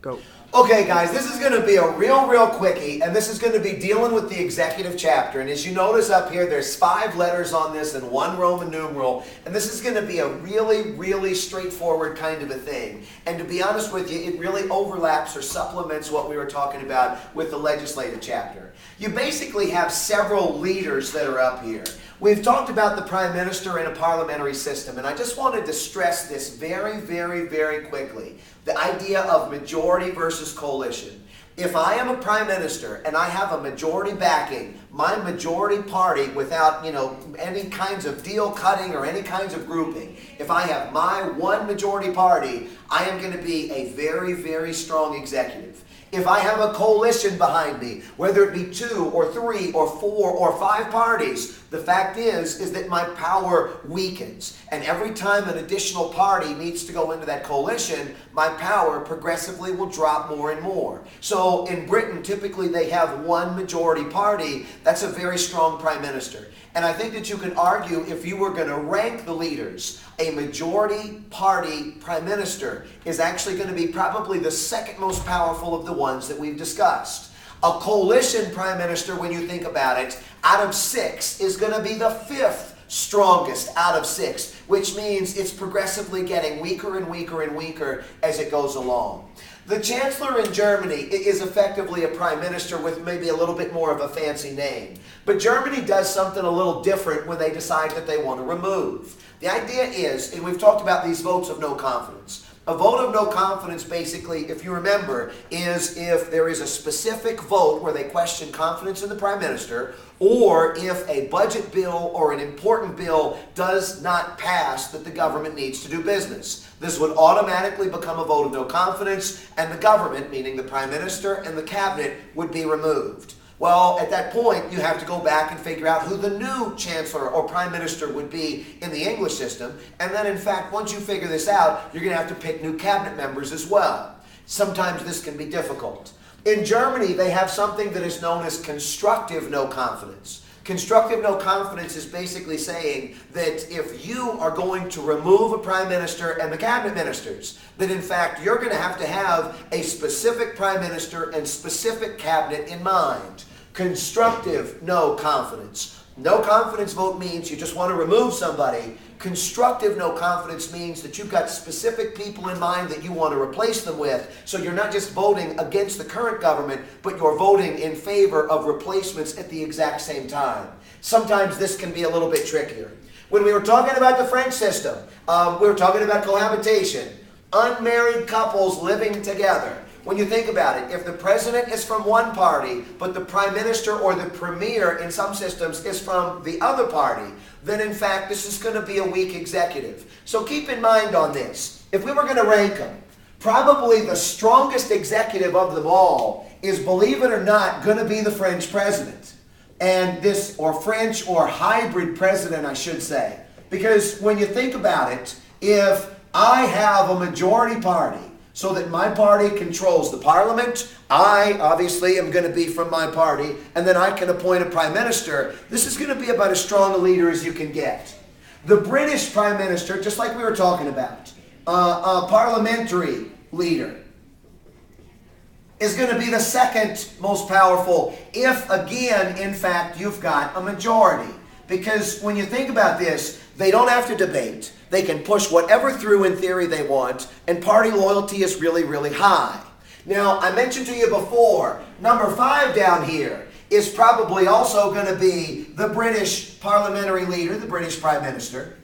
Go. Okay, guys, this is going to be a real quickie, and this is going to be dealing with the executive chapter. And as you notice up here, there's 5 letters on this and 1 Roman numeral, and this is going to be a really straightforward kind of a thing. And to be honest with you, it really overlaps or supplements what we were talking about with the legislative chapter. You basically have several leaders that are up here. We've talked about the prime minister in a parliamentary system, and I just wanted to stress this very quickly. The idea of majority versus coalition. If I am a prime minister and I have a majority backing, my majority party without, any kinds of deal cutting or any kinds of grouping, if I have my one majority party, I am going to be a very strong executive. If I have a coalition behind me, whether it be 2 or 3 or 4 or 5 parties, the fact is that my power weakens. And every time an additional party needs to go into that coalition, my power progressively will drop more and more. So in Britain, typically they have one majority party. That's a very strong prime minister. And I think that you can argue, if you were going to rank the leaders, a majority party prime minister is actually going to be probably the second most powerful of the ones that we've discussed. A coalition prime minister, when you think about it, out of 6 is going to be the 5th strongest out of 6, which means it's progressively getting weaker and weaker as it goes along. The chancellor in Germany is effectively a prime minister with maybe a little bit more of a fancy name. But Germany does something a little different when they decide that they want to remove. The idea is, and we've talked about these votes of no confidence. A vote of no confidence, basically, if you remember, is if there is a specific vote where they question confidence in the prime minister, or if a budget bill or an important bill does not pass that the government needs to do business. This would automatically become a vote of no confidence, and the government, meaning the prime minister and the cabinet, would be removed. Well, at that point, you have to go back and figure out who the new chancellor or prime minister would be in the English system. And then, in fact, once you figure this out, you're going to have to pick new cabinet members as well. Sometimes this can be difficult. In Germany, they have something that is known as constructive no confidence. Constructive no confidence is basically saying that if you are going to remove a prime minister and the cabinet ministers, that in fact you're going to have a specific prime minister and specific cabinet in mind. Constructive no confidence. No confidence vote means you just want to remove somebody. Constructive no confidence means that you've got specific people in mind that you want to replace them with. So you're not just voting against the current government, but you're voting in favor of replacements at the exact same time. Sometimes this can be a little bit trickier. When we were talking about the French system, we were talking about cohabitation. Unmarried couples living together. When you think about it, if the president is from one party, but the prime minister or the premier in some systems is from the other party, then in fact this is going to be a weak executive. So keep in mind on this. If we were going to rank them, probably the strongest executive of them all is, believe it or not, going to be the French president. And this, or French or hybrid president, I should say. Because when you think about it, if I have a majority party, so that my party controls the parliament, I obviously am going to be from my party, and then I can appoint a prime minister. This is going to be about as strong a leader as you can get. The British prime minister, just like we were talking about, a parliamentary leader, is going to be the second most powerful if, again, in fact, you've got a majority. Because when you think about this, they don't have to debate. They can push whatever through in theory they want, and party loyalty is really high. Now, I mentioned to you before, number 5 down here is probably also going to be the British parliamentary leader, the British prime minister.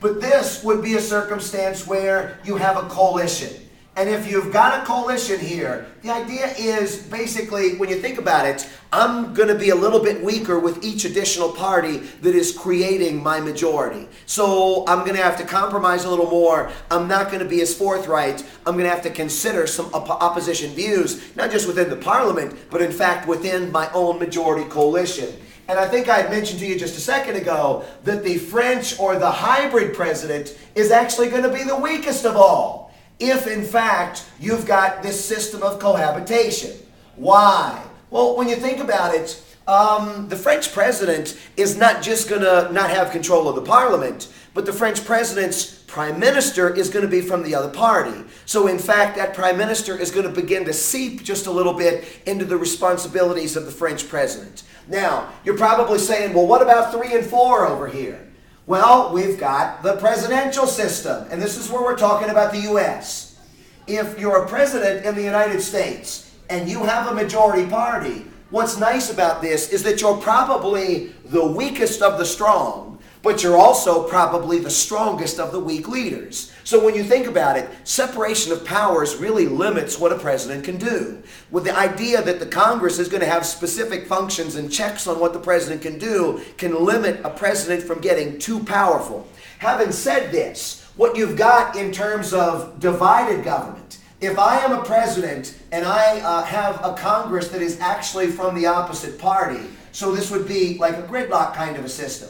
But this would be a circumstance where you have a coalition. And if you've got a coalition here, the idea is basically, when you think about it, I'm going to be a little bit weaker with each additional party that is creating my majority. So I'm going to have to compromise a little more. I'm not going to be as forthright. I'm going to have to consider some opposition views, not just within the parliament, but in fact within my own majority coalition. And I think I had mentioned to you just a second ago that the French or the hybrid president is actually going to be the weakest of all, if in fact you've got this system of cohabitation. Why? Well, when you think about it, the French president is not just going to not have control of the parliament, But the French president's prime minister is going to be from the other party. So in fact, that prime minister is going to begin to seep just a little bit into the responsibilities of the French president. Now, you're probably saying, well, what about 3 and 4 over here? Well, we've got the presidential system, and this is where we're talking about the U.S. If you're a president in the United States and you have a majority party, what's nice about this is that you're probably the weakest of the strong, but you're also probably the strongest of the weak leaders. So when you think about it, separation of powers really limits what a president can do. With the idea that the Congress is going to have specific functions and checks on what the president can do can limit a president from getting too powerful. Having said this, what you've got in terms of divided government, if I am a president and I have a Congress that is actually from the opposite party, so this would be like a gridlock kind of a system.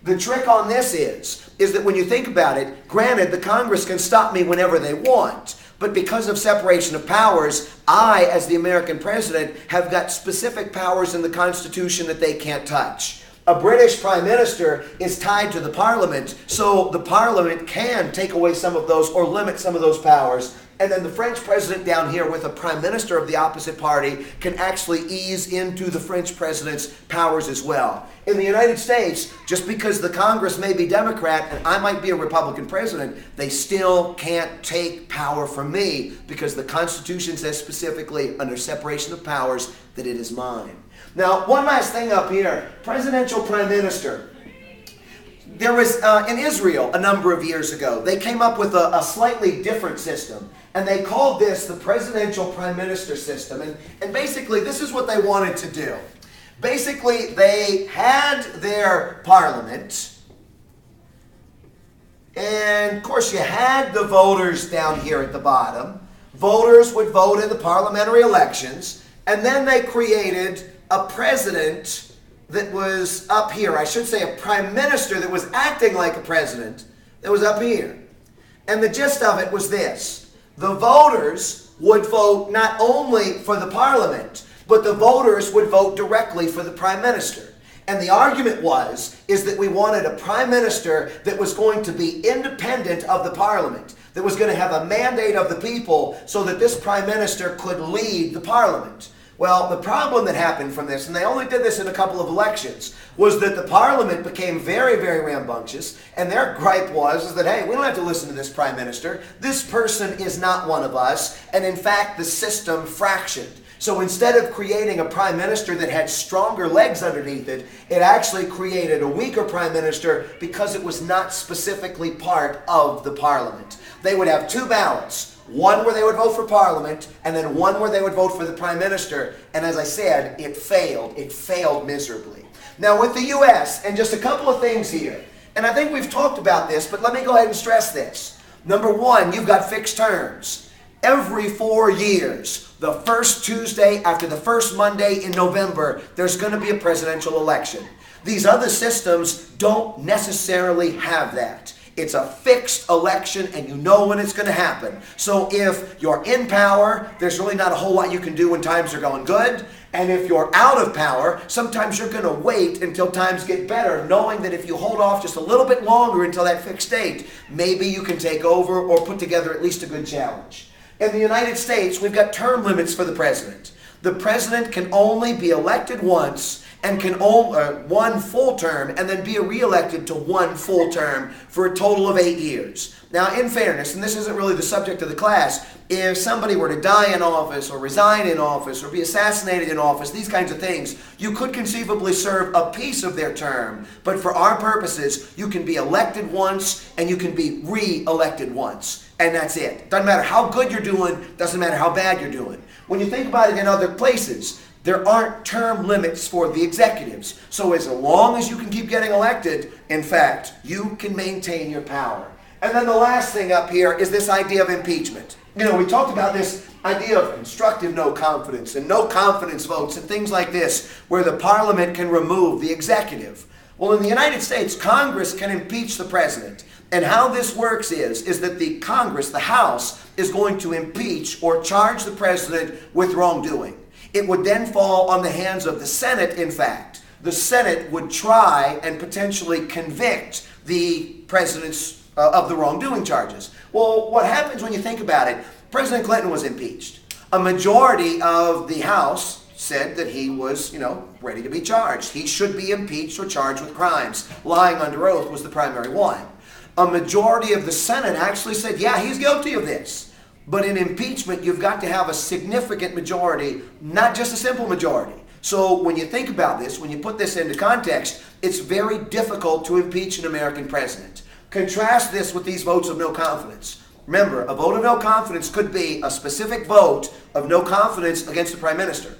The trick on this is that when you think about it, granted, the Congress can stop me whenever they want, but because of separation of powers, I, as the American president, have got specific powers in the Constitution that they can't touch. A British prime minister is tied to the parliament, so the parliament can take away some of those or limit some of those powers. And then the French president down here with a prime minister of the opposite party can actually ease into the French president's powers as well. In the United States, just because the Congress may be Democrat and I might be a Republican president, they still can't take power from me because the Constitution says specifically under separation of powers that it is mine. Now, one last thing up here, presidential prime minister. There was, in Israel a number of years ago, they came up with a slightly different system. And they called this the presidential prime minister system. And basically, this is what they wanted to do. Basically, they had their parliament. And, of course, you had the voters down here at the bottom. Voters would vote in the parliamentary elections. And then they created a president that was up here. I should say a prime minister that was acting like a president that was up here. And the gist of it was this. The voters would vote not only for the parliament, but the voters would vote directly for the prime minister. And the argument is that we wanted a prime minister that was going to be independent of the parliament, that was going to have a mandate of the people so that this prime minister could lead the parliament. Well, the problem that happened from this, and they only did this in a couple of elections, was that the parliament became very, very rambunctious, and their gripe was that, hey, we don't have to listen to this prime minister. This person is not one of us, and in fact, the system fractured. So instead of creating a prime minister that had stronger legs underneath it, it actually created a weaker prime minister because it was not specifically part of the parliament. They would have 2 ballots. One where they would vote for parliament, and then one where they would vote for the prime minister. And as I said, it failed. It failed miserably. Now with the U.S., and just a couple of things here, and I think we've talked about this, but let me go ahead and stress this. Number one, you've got fixed terms. Every 4 years, the first Tuesday after the first Monday in November, there's going to be a presidential election. These other systems don't necessarily have that. It's a fixed election and you know when it's going to happen. So if you're in power, there's really not a whole lot you can do when times are going good. And if you're out of power, sometimes you're going to wait until times get better, knowing that if you hold off just a little bit longer until that fixed date, maybe you can take over or put together at least a good challenge. In the United States, we've got term limits for the president. The president can only be elected once and can one full term and then be re-elected to 1 full term for a total of 8 years. Now, in fairness, and this isn't really the subject of the class, if somebody were to die in office or resign in office or be assassinated in office, these kinds of things, you could conceivably serve a piece of their term. But for our purposes, you can be elected once and you can be re-elected once. And that's it. Doesn't matter how good you're doing, doesn't matter how bad you're doing. When you think about it in other places, there aren't term limits for the executives. So as long as you can keep getting elected, in fact, you can maintain your power. And then the last thing up here is this idea of impeachment. You know, we talked about this idea of constructive no confidence and no confidence votes and things like this, where the parliament can remove the executive. Well, in the United States, Congress can impeach the president. And how this works is that the Congress, the House, is going to impeach or charge the president with wrongdoing. It would then fall on the hands of the Senate, in fact, the Senate would try and potentially convict the president's of the wrongdoing charges. Well, what happens when you think about it? President Clinton was impeached. A majority of the House said that he was, ready to be charged. He should be impeached or charged with crimes. Lying under oath was the primary one. A majority of the Senate actually said, yeah, he's guilty of this. But in impeachment, you've got to have a significant majority, not just a simple majority. So when you think about this, when you put this into context, it's very difficult to impeach an American president. Contrast this with these votes of no confidence. Remember, a vote of no confidence could be a specific vote of no confidence against the prime minister.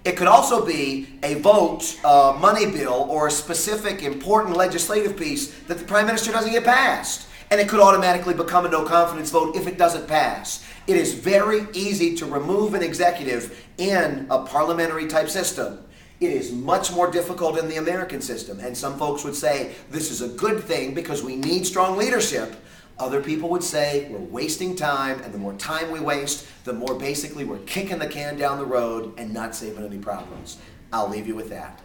It could also be a vote, money bill, or a specific important legislative piece that the prime minister doesn't get passed. And it could automatically become a no confidence vote if it doesn't pass. It is very easy to remove an executive in a parliamentary type system. It is much more difficult in the American system. And some folks would say this is a good thing because we need strong leadership. Other people would say we're wasting time, and the more time we waste, the more basically we're kicking the can down the road and not saving any problems. I'll leave you with that.